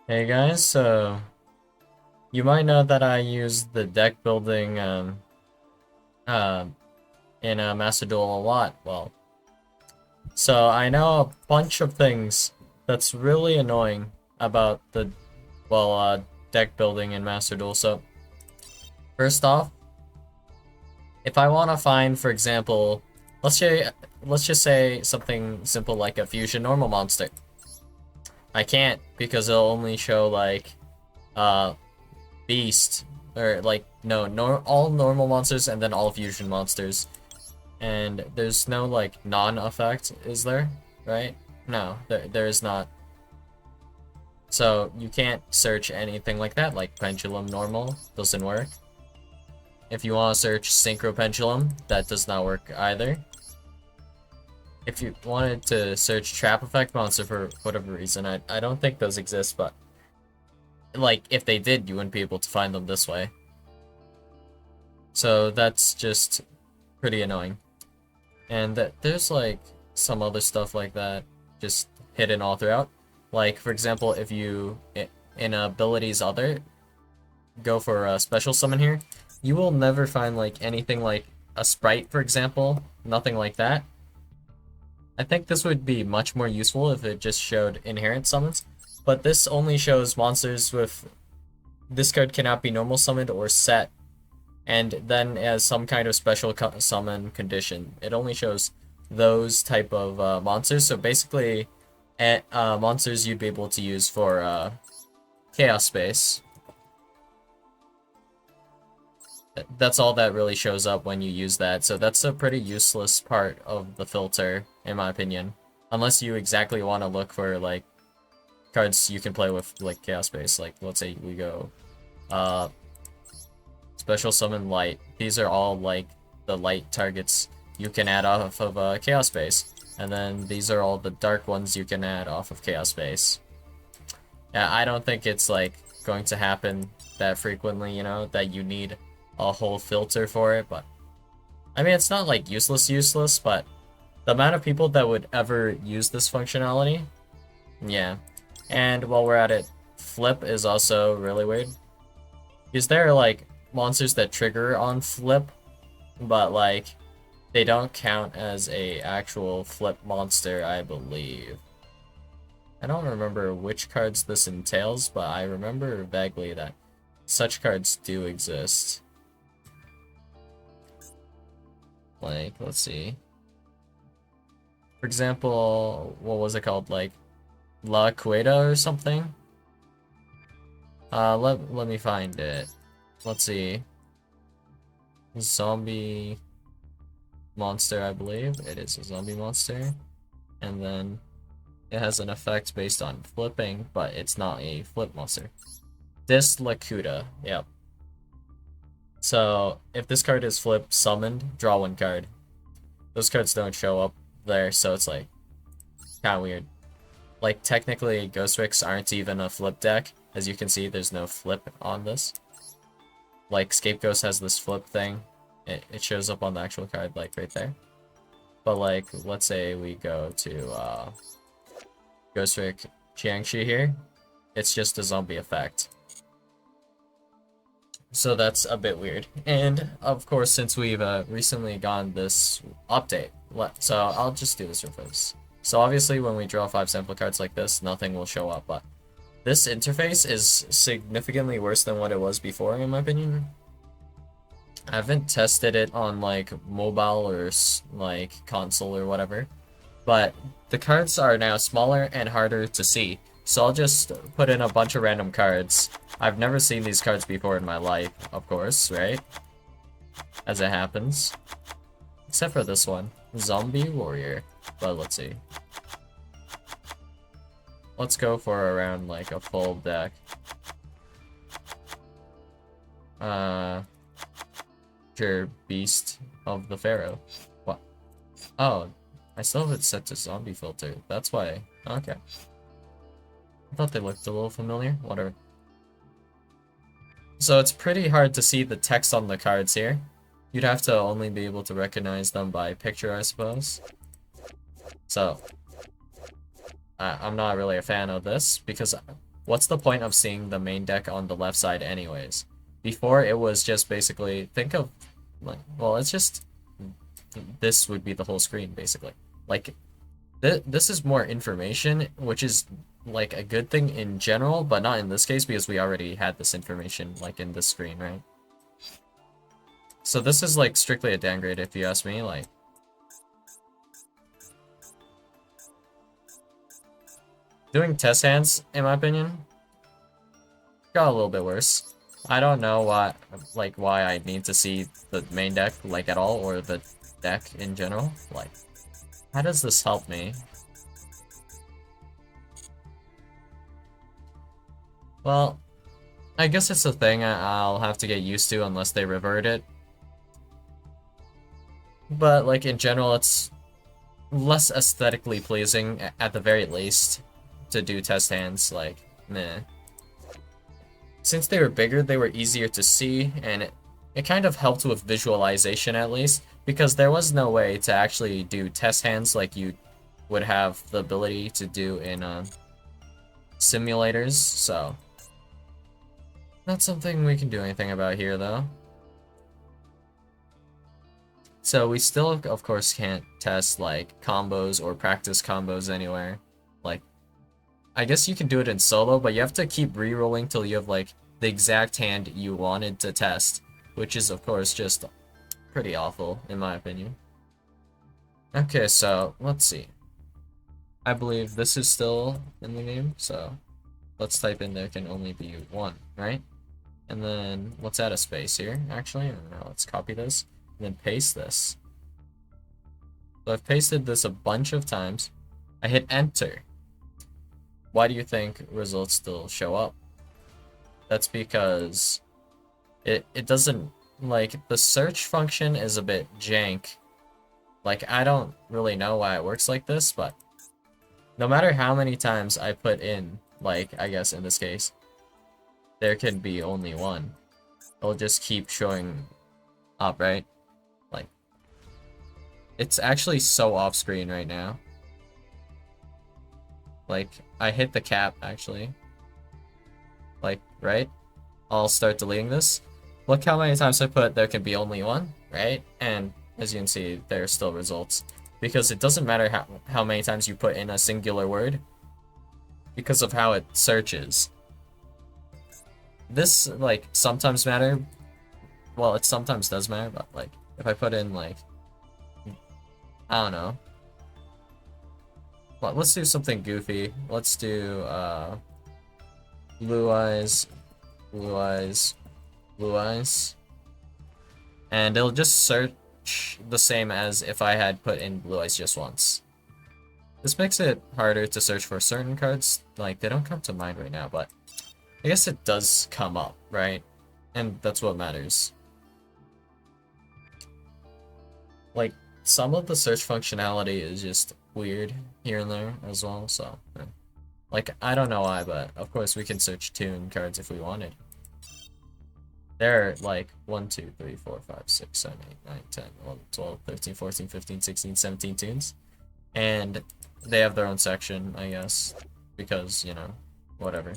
Hey guys, so you might know that I use the deck building uh, in Master Duel a lot. Well, so I know a bunch of things that's really annoying about the deck building in Master Duel. So first off, if I want to find, for example, let's say let's just say something simple like a fusion normal monster. I can't because it'll only show like uh beast or like no all normal monsters and then all fusion monsters, and there's no like non-effect, is there? Right? No, there is not. So you can't search anything like that, like pendulum normal doesn't work. If you want to search synchro pendulum, that does not work either. If you wanted to search trap effect monster for whatever reason, I don't think those exist, but like if they did, you wouldn't be able to find them this way. So that's just pretty annoying. And there's like some other stuff like that just hidden all throughout. Like for example, if you in abilities other go for a special summon here, you will never find like anything like a sprite, for example, nothing like that. I think this would be much more useful if it just showed inherent summons, but this only shows monsters with this card cannot be normal summoned or set, and then as some kind of special summon condition. It only shows those type of monsters. So basically, monsters you'd be able to use for Chaos Space. That's all that really shows up when you use that. So that's a pretty useless part of the filter, in my opinion. Unless you exactly want to look for like cards you can play with like Chaos Space. Like let's say we go Special Summon Light. These are all like the light targets you can add off of Chaos Space. And then these are all the dark ones you can add off of Chaos Space. Yeah, I don't think it's like going to happen that frequently, you know, that you need a whole filter for it, but I mean it's not like useless, but the amount of people that would ever use this functionality, yeah. And while we're at it, flip is also really weird. Is there like monsters that trigger on flip, but like they don't count as a actual flip monster, I believe. I don't remember which cards this entails, but I remember vaguely that such cards do exist. Like, let's see. For example, what was it called? Like La Cueta or something? Let me find it. Let's see. Zombie monster, I believe. It is a zombie monster. And then it has an effect based on flipping, but it's not a flip monster. Dislacuta, yep. So if this card is flip summoned, draw one card. Those cards don't show up there, so it's like kind of weird. Like technically Ghost Ricks aren't even a flip deck. As you can see, there's no flip on this. Like Scapegoat has this flip thing. It shows up on the actual card like right there. But like let's say we go to Ghost Rick Jiangshi here. It's just a zombie effect. So that's a bit weird. And of course, since we've recently gotten this update, so I'll just do this real fast. So obviously when we draw 5 sample cards like this, nothing will show up, but this interface is significantly worse than what it was before, in my opinion. I haven't tested it on like mobile or like console or whatever, but the cards are now smaller and harder to see. So I'll just put in a bunch of random cards. I've never seen these cards before in my life, of course, right? As it happens. Except for this one, Zombie Warrior. But let's see. Let's go for around like a full deck. Sure, Beast of the Pharaoh. What? Oh, I still have it set to zombie filter. That's why. Okay. I thought they looked a little familiar. Whatever. So it's pretty hard to see the text on the cards here. You'd have to only be able to recognize them by picture, I suppose. So, I'm not really a fan of this because what's the point of seeing the main deck on the left side anyways? Before it was just basically, think of, like, well, it's just, this would be the whole screen basically. Like, this is more information, which is like a good thing in general, but not in this case because we already had this information like in this screen, right? So this is like strictly a downgrade if you ask me, like. Doing test hands, in my opinion, got a little bit worse. I don't know why I need to see the main deck like at all, or the deck in general. Like, how does this help me? Well, I guess it's a thing I'll have to get used to unless they revert it. But like in general, it's less aesthetically pleasing at the very least to do test hands. Like, meh. Since they were bigger, they were easier to see, and it kind of helped with visualization at least, because there was no way to actually do test hands like you would have the ability to do in simulators, so not something we can do anything about here though. So we still, of course, can't test like combos or practice combos anywhere. Like, I guess you can do it in solo, but you have to keep re-rolling till you have like the exact hand you wanted to test, which is of course just pretty awful in my opinion. Okay, so let's see. I believe this is still in the game, so let's type in there can only be one, right? And then let's add a space here, actually. Let's copy this and then paste this. So I've pasted this a bunch of times. I hit enter. Why do you think results still show up? That's because it doesn't, like, the search function is a bit jank. Like, I don't really know why it works like this, but no matter how many times I put in, like, I guess in this case, there can be only one. It'll just keep showing up, right? Like, it's actually so off screen right now. Like, I hit the cap, actually. Like, right? I'll start deleting this. Look how many times I put there can be only one, right? And as you can see, there are still results. Because it doesn't matter how many times you put in a singular word, because of how it searches. This, like, sometimes matter. Well, it sometimes does matter, but, like, if I put in, like, I don't know. Well, let's do something goofy. Let's do, blue eyes, blue eyes, blue eyes. And it'll just search the same as if I had put in blue eyes just once. This makes it harder to search for certain cards. Like, they don't come to mind right now, but I guess it does come up, right? And that's what matters. Like, some of the search functionality is just weird here and there as well, so yeah. Like, I don't know why, but of course we can search tune cards if we wanted. There are like 1, 2, 3, 4, 5, 6, 7, 8, 9, 10, 11, 12, 13, 14, 15, 16, 17 tunes. And they have their own section, I guess, because, you know, whatever.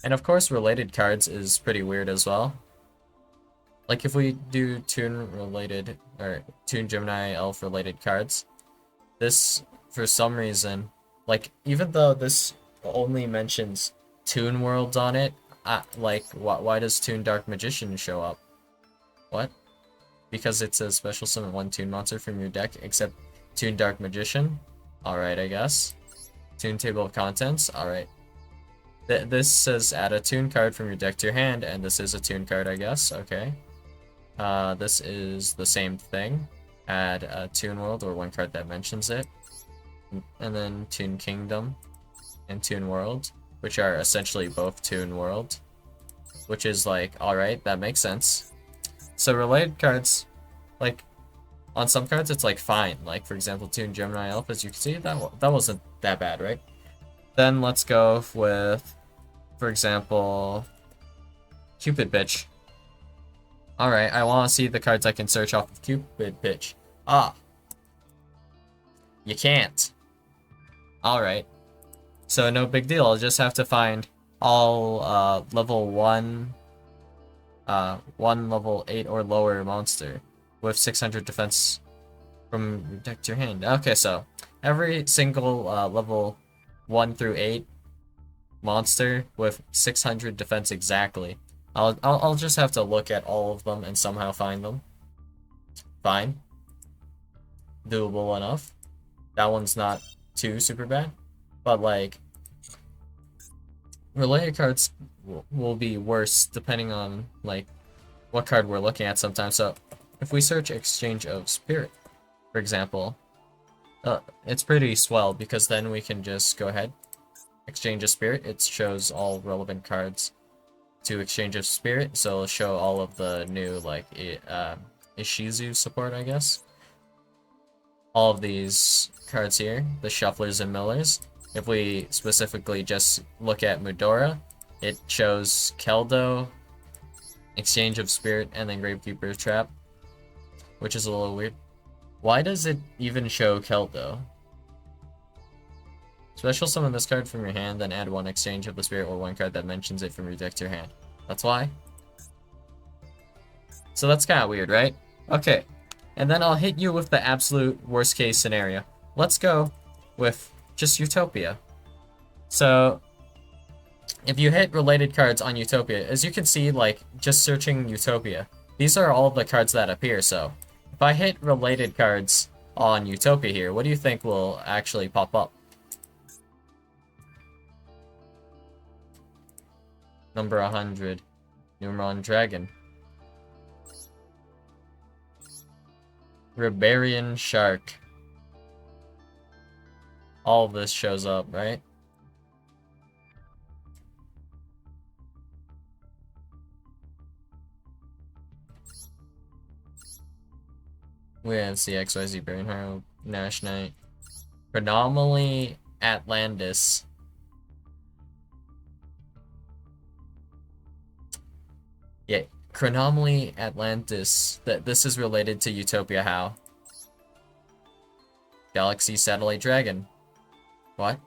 And of course related cards is pretty weird as well. Like if we do tune related, or Toon Gemini Elf related cards, this, for some reason, like, even though this only mentions Toon Worlds on it, like, why does Toon Dark Magician show up? What? Because it says special summon 1 Toon monster from your deck, except Toon Dark Magician? Alright, I guess. Toon Table of Contents? Alright. This says add a Toon card from your deck to your hand, and this is a Toon card, I guess. Okay. This is the same thing. Add a Toon World, or one card that mentions it. And then Toon Kingdom and Toon World, which are essentially both Toon World. Which is like, alright, that makes sense. So related cards, like, on some cards it's like fine. Like, for example, Toon Gemini Elf, as you can see, that wasn't that bad, right? Then let's go with, for example, Cupid Bitch. Alright, I want to see the cards I can search off of Cupid Bitch. Ah. You can't. Alright. So no big deal. I'll just have to find all level 1, 1 level 8 or lower monster with 600 defense from deck to your hand. Okay, so every single level 1 through 8 monster with 600 defense exactly. I'll just have to look at all of them and somehow find them. Fine. Doable enough. That one's not too super bad. But like, related cards will be worse depending on like what card we're looking at sometimes. So if we search Exchange of Spirit, for example, it's pretty swell because then we can just go ahead, Exchange of Spirit. It shows all relevant cards to Exchange of Spirit, so it'll show all of the new like Ishizu support, I guess. All of these cards here, the Shufflers and Millers. If we specifically just look at Mudora, it shows Keldo, Exchange of Spirit, and then Gravekeeper Trap, which is a little weird. Why does it even show Keldo? Special summon this card from your hand, then add 1 Exchange of the Spirit or 1 card that mentions it from your deck to your hand. That's why? So that's kind of weird, right? Okay, and then I'll hit you with the absolute worst case scenario. Let's go with just Utopia. So, if you hit related cards on Utopia, as you can see, like, just searching Utopia, these are all the cards that appear, so if I hit related cards on Utopia here, what do you think will actually pop up? Number 100, Numeron Dragon. Ribarian Shark. All of this shows up, right? We have CXYZ Brainharrow, Nash Knight, Predominantly Atlantis. Yeah, Chronomally Atlantis. This is related to Utopia how? Galaxy Satellite Dragon. What?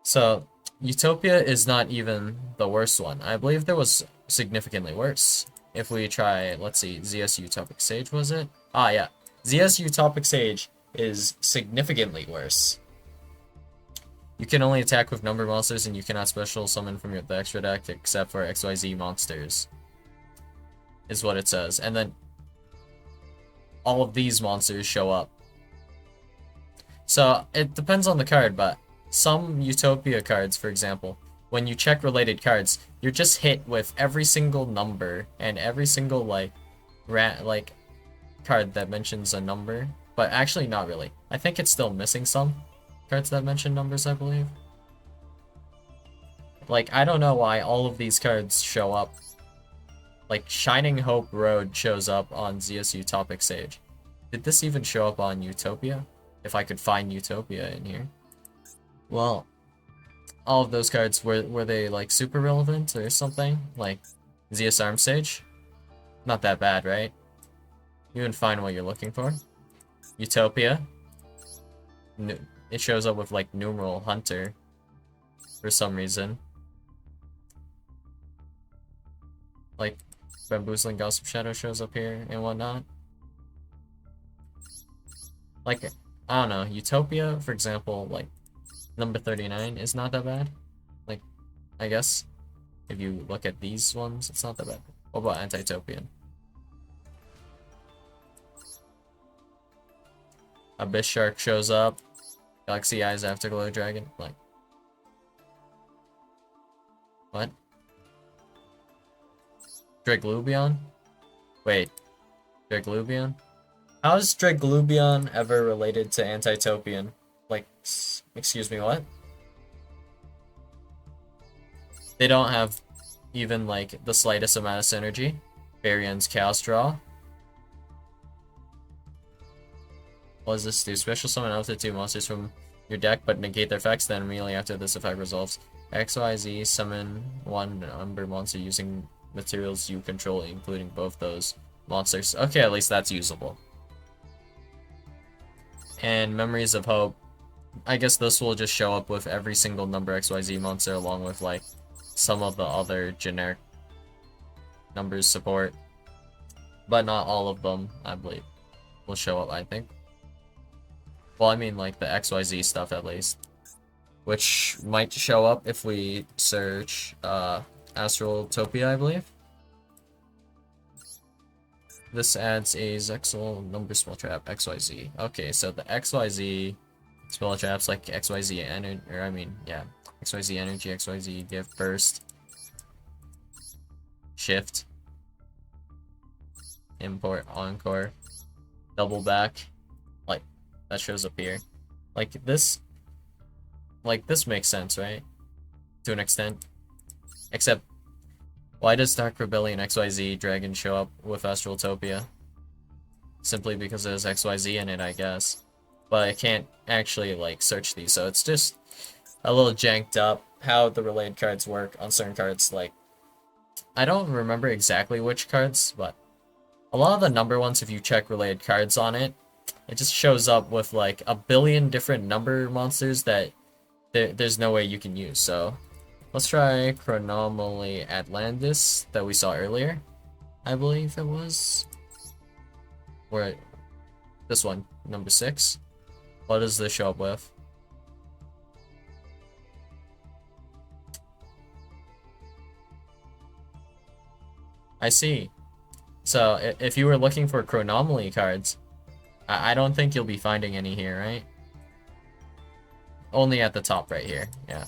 So, Utopia is not even the worst one. I believe there was significantly worse. If we try, let's see, ZS Utopic Sage, was it? Ah, yeah. ZS Utopic Sage is significantly worse. You can only attack with number monsters, and you cannot special summon from the extra deck except for XYZ monsters. Is what it says. And then all of these monsters show up. So, it depends on the card, but some Utopia cards, for example, when you check related cards, you're just hit with every single number and every single like card that mentions a number, but actually not really. I think it's still missing some cards that mention numbers, I believe. Like, I don't know why all of these cards show up. Like, Shining Hope Road shows up on ZS Utopic Sage. Did this even show up on Utopia? If I could find Utopia in here. Well, all of those cards, were they like super relevant or something? Like ZS Arm Sage? Not that bad, right? You can find what you're looking for. Utopia. It shows up with like numeral Hunter for some reason. Like Bamboozling Gossip Shadow shows up here and whatnot. Like, I don't know, Utopia, for example, like number 39 is not that bad. Like, I guess if you look at these ones, it's not that bad. What about Antitopian? Abyss Shark shows up. Galaxy Eyes Afterglow Dragon. Like, what? Draglubion? Wait, Draglubion? How is Draglubion ever related to Antitopian? Like, excuse me, what? They don't have even, like, the slightest amount of synergy. Varian's Chaos Draw. What does this do? Special summon up to 2 monsters from your deck, but negate their effects, then immediately after this effect resolves. XYZ summon 1 number monster using materials you control, including both those monsters. Okay, at least that's usable. And Memories of Hope. I guess this will just show up with every single number XYZ monster along with like some of the other generic numbers support. But not all of them, I believe, will show up, I think. Well, I mean like the XYZ stuff at least. Which might show up if we search Astraltopia, I believe. This adds a Zexal number spell trap XYZ. Okay, so the XYZ spell traps like XYZ energy, or I mean, yeah, XYZ energy, XYZ gift burst, shift, import, encore, double back, like that shows up here. Like this makes sense, right? To an extent. Except, why does Dark Rebellion XYZ Dragon show up with Astraltopia? Simply because there's XYZ in it, I guess. But I can't actually, like, search these, so it's just a little janked up how the related cards work on certain cards. Like, I don't remember exactly which cards, but a lot of the number ones, if you check related cards on it, it just shows up with, like, a billion different number monsters that there's no way you can use, so let's try Chronomaly Atlantis that we saw earlier. I believe it was. Where this one, number 6. What does this show up with? I see. So if you were looking for Chronomaly cards, I don't think you'll be finding any here, right? Only at the top right here, yeah.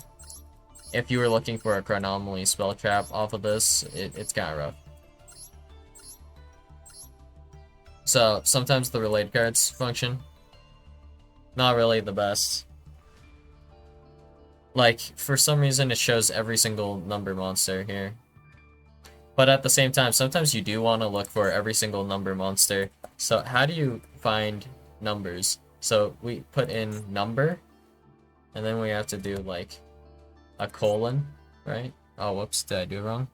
If you were looking for a Chronomaly spell trap off of this, it's kind of rough. So sometimes the related cards function. Not really the best. Like, for some reason it shows every single number monster here. But at the same time, sometimes you do want to look for every single number monster. So how do you find numbers? So we put in number, and then we have to do like a colon, right? Oh, whoops, did I do it wrong?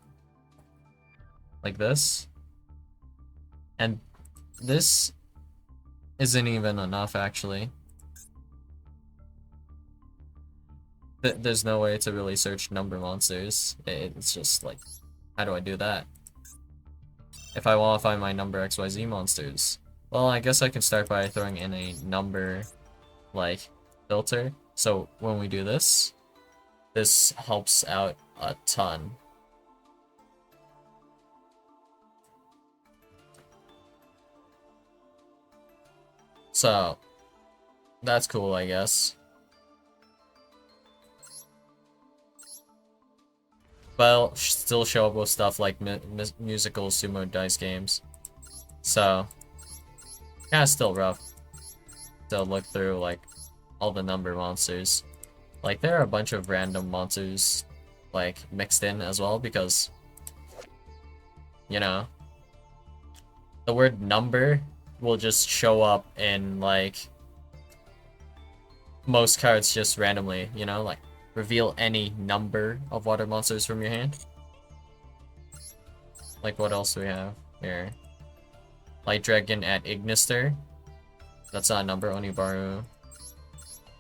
Like this. And this isn't even enough, actually. There's no way to really search number monsters. It's just like, how do I do that? If I want to find my number XYZ monsters. Well, I guess I can start by throwing in a number, like, filter. So when we do this, this helps out a ton. So, that's cool, I guess. But I'll still show up with stuff like musical sumo dice games. So, yeah, it's still rough to look through, like, all the number monsters. Like, there are a bunch of random monsters, like, mixed in as well, because, you know, the word number will just show up in, like, most cards just randomly, you know, like, reveal any number of water monsters from your hand. Like, what else do we have here? Light Dragon at Ignister. That's not a number. Onibaru.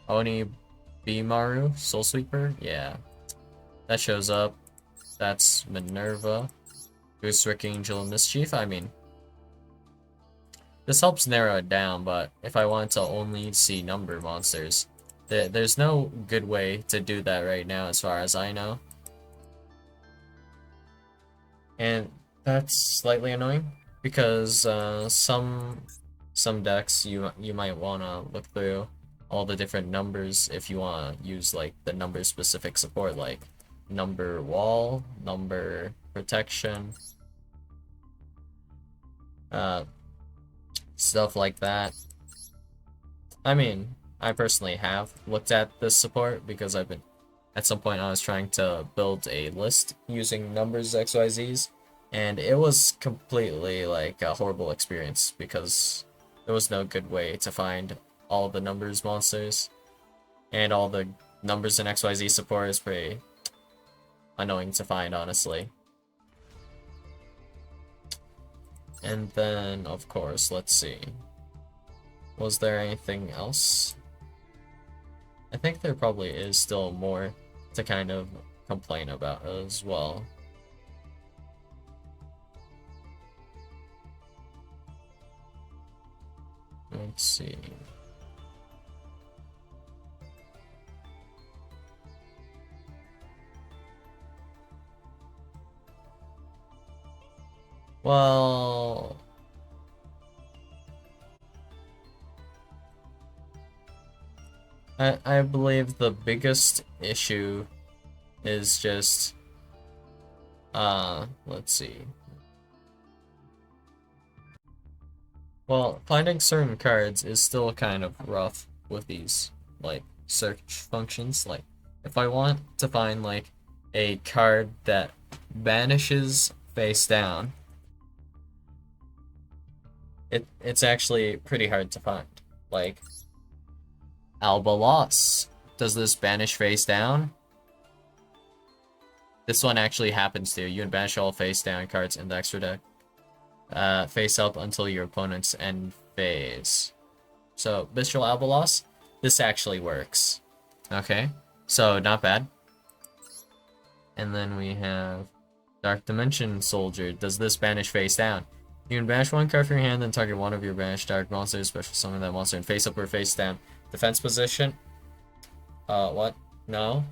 Onibimaru? Soul Sweeper? Yeah. That shows up. That's Minerva. Goosewick Angel Mischief. I mean, this helps narrow it down, but if I wanted to only see number monsters, there's no good way to do that right now as far as I know. And that's slightly annoying because some decks you might want to look through all the different numbers if you want to use like the number specific support, like number wall, number protection, stuff like that. I mean, I personally have looked at this support because at some point I was trying to build a list using numbers XYZs, and it was completely like a horrible experience because there was no good way to find all the numbers monsters, and all the numbers in XYZ support is pretty annoying to find, honestly. And then, of course, let's see. Was there anything else? I think there probably is still more to kind of complain about as well. Let's see. Well, I believe the biggest issue is just let's see. Well, finding certain cards is still kind of rough with these like search functions. Like if I want to find like a card that banishes face down, it's actually pretty hard to find. Like Alba Loss. Does this banish face down? This one actually happens to you. You can banish all face down cards in the extra deck. Face up until your opponent's end phase. So, Bestial Alba Loss, this actually works. Okay, so not bad. And then we have Dark Dimension Soldier. Does this banish face down? You can banish one card from your hand and target one of your banished dark monsters, special summon that monster, and face up or face down. Defense position. What? No.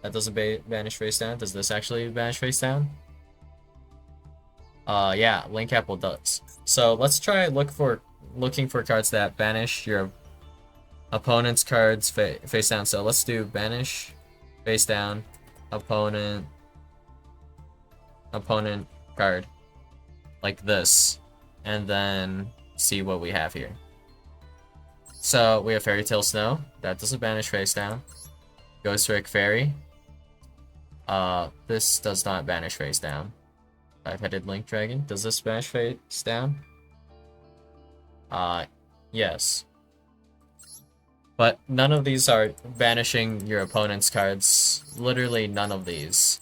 That doesn't banish face down. Does this actually banish face down? Yeah, Link Apple does. So let's try looking for cards that banish your opponent's cards face down. So let's do banish face down, opponent card, like this, and then see what we have here. So we have Fairy Tale Snow. That doesn't banish face down. Ghost Rick Fairy. This does not banish face down. Five-headed Link Dragon. Does this banish face down? Yes. But none of these are banishing your opponent's cards. Literally none of these.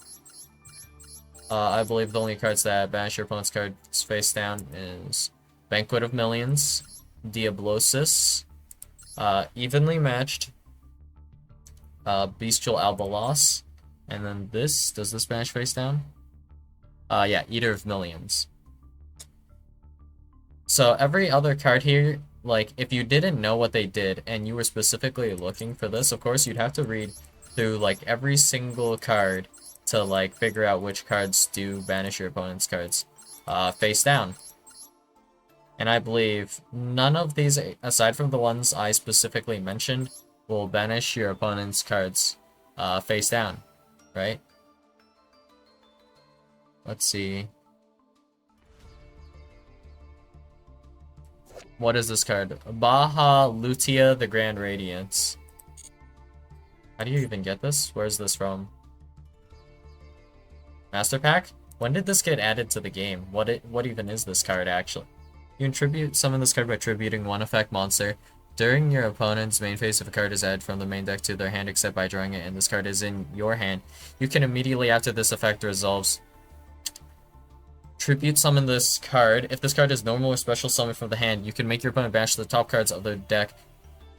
I believe the only cards that banish your opponent's cards face down is Banquet of Millions, Diablosis, Evenly Matched, Bestial Alba Loss, and then this. Does this banish face down? Yeah, Eater of Millions. So every other card here, like, if you didn't know what they did and you were specifically looking for this, of course, you'd have to read through, like, every single card to, like, figure out which cards do banish your opponent's cards face down. And I believe none of these, aside from the ones I specifically mentioned, will banish your opponent's cards face down, right? Let's see. What is this card? Baja Lutia, the Grand Radiance. How do you even get this? Where's this from? Master Pack? When did this get added to the game? What even is this card, actually? You can summon this card by tributing one effect monster. During your opponent's main phase, if a card is added from the main deck to their hand except by drawing it and this card is in your hand, you can immediately after this effect resolves tribute summon this card. If this card is normal or special summon from the hand, you can make your opponent banish the top cards of their deck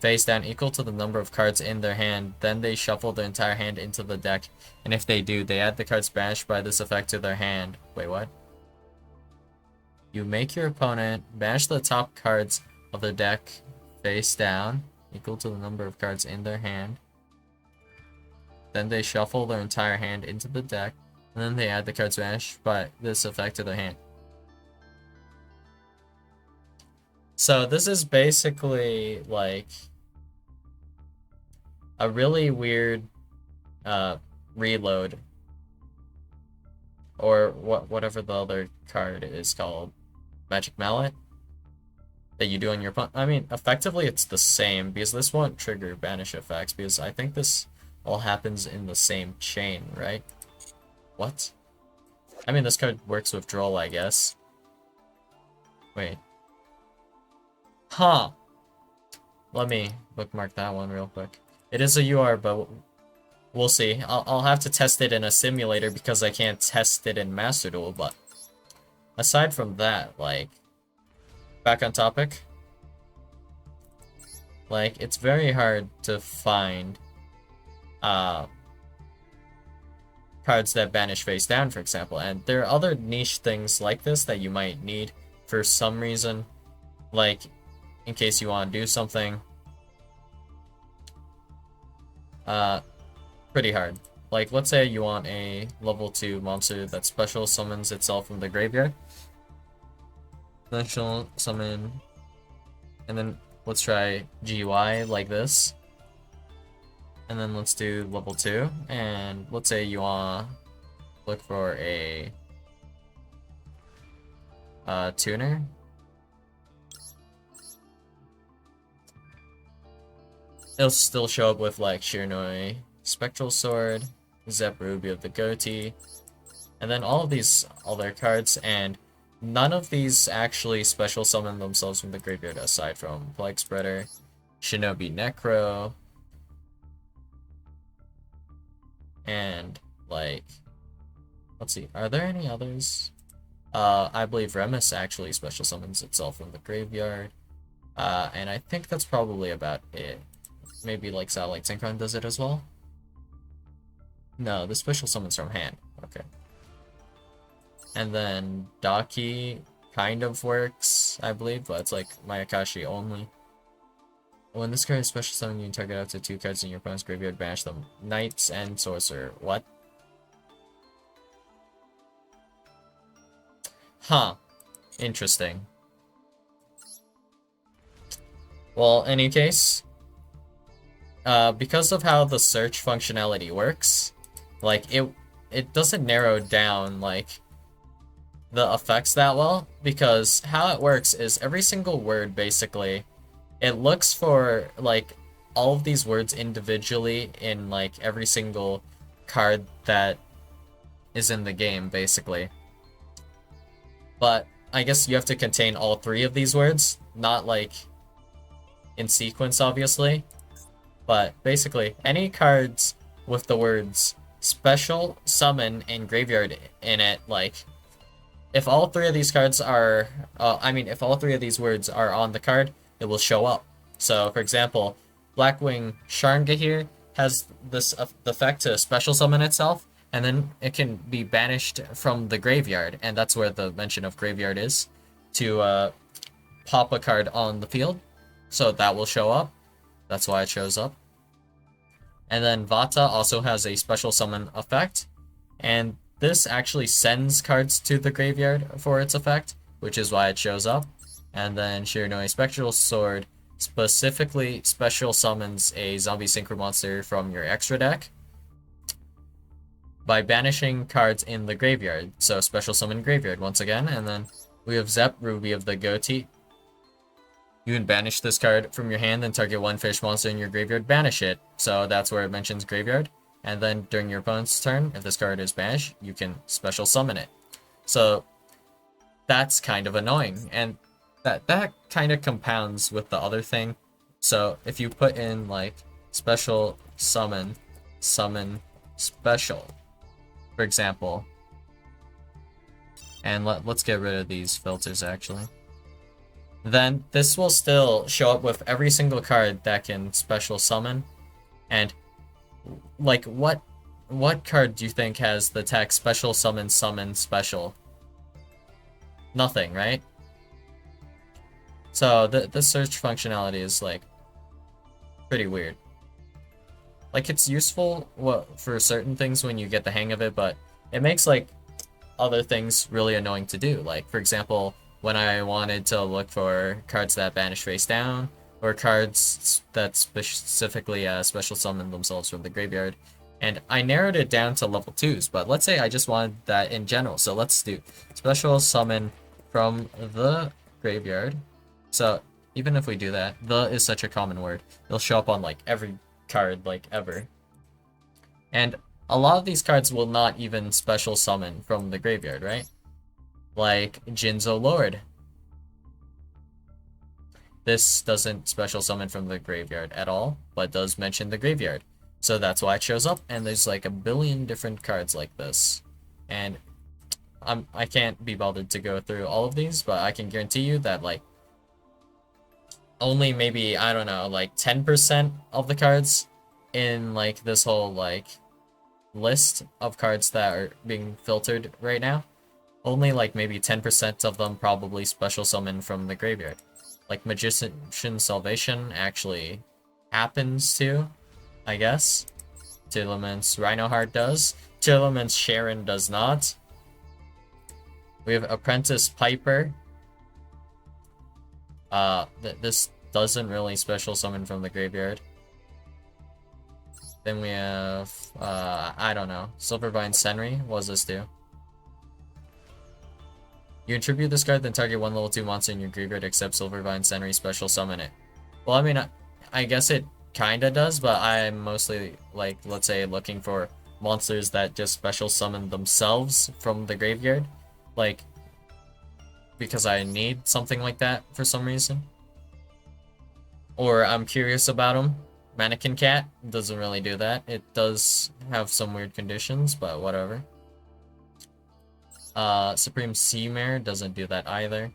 face down equal to the number of cards in their hand. Then they shuffle the entire hand into the deck, and if they do, they add the cards banished by this effect to their hand. Wait, what? You make your opponent banish the top cards of the deck face down equal to the number of cards in their hand. Then they shuffle their entire hand into the deck, and then they add the cards banished by this effect to their hand. So this is basically like a really weird reload, or whatever the other card is called, Magic Mallet, that you do on your opponent. I mean, effectively it's the same, because this won't trigger banish effects, because I think this all happens in the same chain, right? What? I mean, this card works with Duel, I guess. Wait. Huh. Let me bookmark that one real quick. It is a UR, but we'll see. I'll have to test it in a simulator because I can't test it in Master Duel, but aside from that, like, back on topic. Like, it's very hard to find uh, cards that banish face down, for example. And there are other niche things like this that you might need for some reason, like in case you want to do something. Pretty hard. Like, let's say you want a level 2 monster that special summons itself from the graveyard. Special summon, and then let's try GY like this. And then let's do level 2, and let's say you want to look for a tuner. It'll still show up with like Shiranui Spectral Sword, Zep Ruby of the Goatee, and then all of these other cards, and none of these actually special summon themselves from the graveyard aside from Plague Spreader, Shinobi Necro, and like, let's see, are there any others? I believe Remus actually special summons itself from the graveyard, and I think that's probably about it. Maybe like Satellite Synchron does it as well? No, the special summons from hand. Okay. And then Daki kind of works, I believe, but it's like Mayakashi only. When this card is special summon, you can target up to 2 cards in your opponent's graveyard, banish them. Knights and Sorcerer. What? Huh. Interesting. Well, in any case, because of how the search functionality works, like, it doesn't narrow down, like, the effects that well, because how it works is every single word, basically, it looks for, like, all of these words individually in, like, every single card that is in the game, basically. But I guess you have to contain all 3 of these words, not, like, in sequence, obviously. But basically, any cards with the words special, summon, and graveyard in it, like, if all 3 of these cards are, if all 3 of these words are on the card, it will show up. So, for example, Blackwing Sharnga here has this effect to special summon itself, and then it can be banished from the graveyard, and that's where the mention of graveyard is, to pop a card on the field. So that will show up. That's why it shows up. And then Vata also has a special summon effect, and this actually sends cards to the graveyard for its effect, which is why it shows up. And then Shiranui Spectral Sword specifically special summons a zombie synchro monster from your extra deck by banishing cards in the graveyard. So special summon graveyard once again, and then we have Zep Ruby of the Goatee. You can banish this card from your hand and target 1 fish monster in your graveyard, banish it. So that's where it mentions graveyard. And then during your opponent's turn, if this card is banished, you can special summon it. So that's kind of annoying, and that kind of compounds with the other thing. So if you put in like special summon, summon special, for example, and let's get rid of these filters actually, then this will still show up with every single card that can special summon. And like, what card do you think has the text special summon summon special? Nothing, right? So the search functionality is like pretty weird. Like, it's useful for certain things when you get the hang of it, but it makes like other things really annoying to do. Like, for example, when I wanted to look for cards that banish face down, or cards that specifically special summon themselves from the graveyard. And I narrowed it down to level 2s, but let's say I just wanted that in general. So let's do special summon from the graveyard. So even if we do that, the is such a common word. It'll show up on like every card like ever. And a lot of these cards will not even special summon from the graveyard, right? Like Jinzo Lord. This doesn't special summon from the graveyard at all, but does mention the graveyard. So that's why it shows up, and there's like a billion different cards like this. And I can't be bothered to go through all of these, but I can guarantee you that like only maybe, I don't know, like 10% of the cards in like this whole like list of cards that are being filtered right now. Only like maybe 10% of them probably special summon from the graveyard. Like Magician Salvation actually happens to, I guess. Tillaman's Rhinoheart does. Tillaman's Sharon does not. We have Apprentice Piper. This doesn't really special summon from the graveyard. Then we have, I don't know. Silvervine Senri. What does this do? You attribute this card, then target one level 2 monster in your graveyard except Silvervine Senri, special summon it. Well, I mean, I guess it kinda does, but I'm mostly, like, let's say, looking for monsters that just special summon themselves from the graveyard. Like, because I need something like that for some reason. Or I'm curious about them. Mannequin Cat doesn't really do that. It does have some weird conditions, but whatever. Supreme Sea Mare doesn't do that either.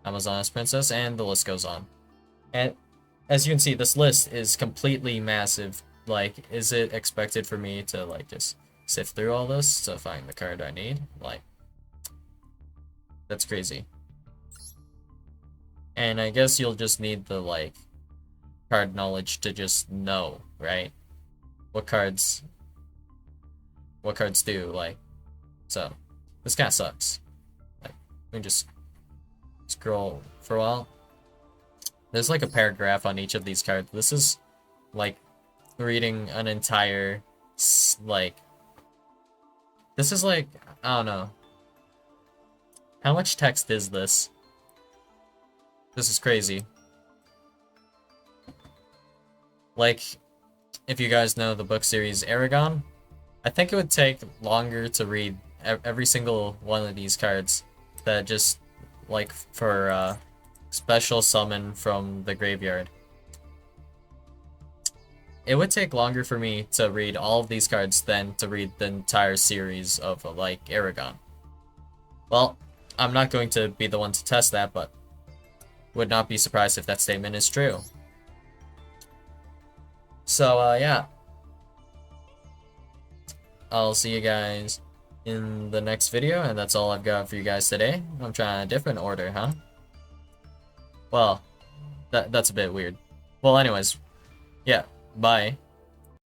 Amazoness Princess, and the list goes on. And as you can see, this list is completely massive. Like, is it expected for me to, like, just sift through all this to find the card I need? Like, that's crazy. And I guess you'll just need the, like, card knowledge to just know, right? What cards do, like, so. This kinda sucks. Like, we can just scroll for a while. There's like a paragraph on each of these cards. This is like reading an entire, like, this is like, I don't know. How much text is this? This is crazy. Like, if you guys know the book series Aragon, I think it would take longer to read every single one of these cards that just, like, for, special summon from the graveyard. It would take longer for me to read all of these cards than to read the entire series of, like, Aragon. Well, I'm not going to be the one to test that, but would not be surprised if that statement is true. So, yeah. I'll see you guys in the next video, and that's all I've got for you guys today. I'm trying a different order, huh? Well, that's a bit weird. Well, anyways, yeah, bye.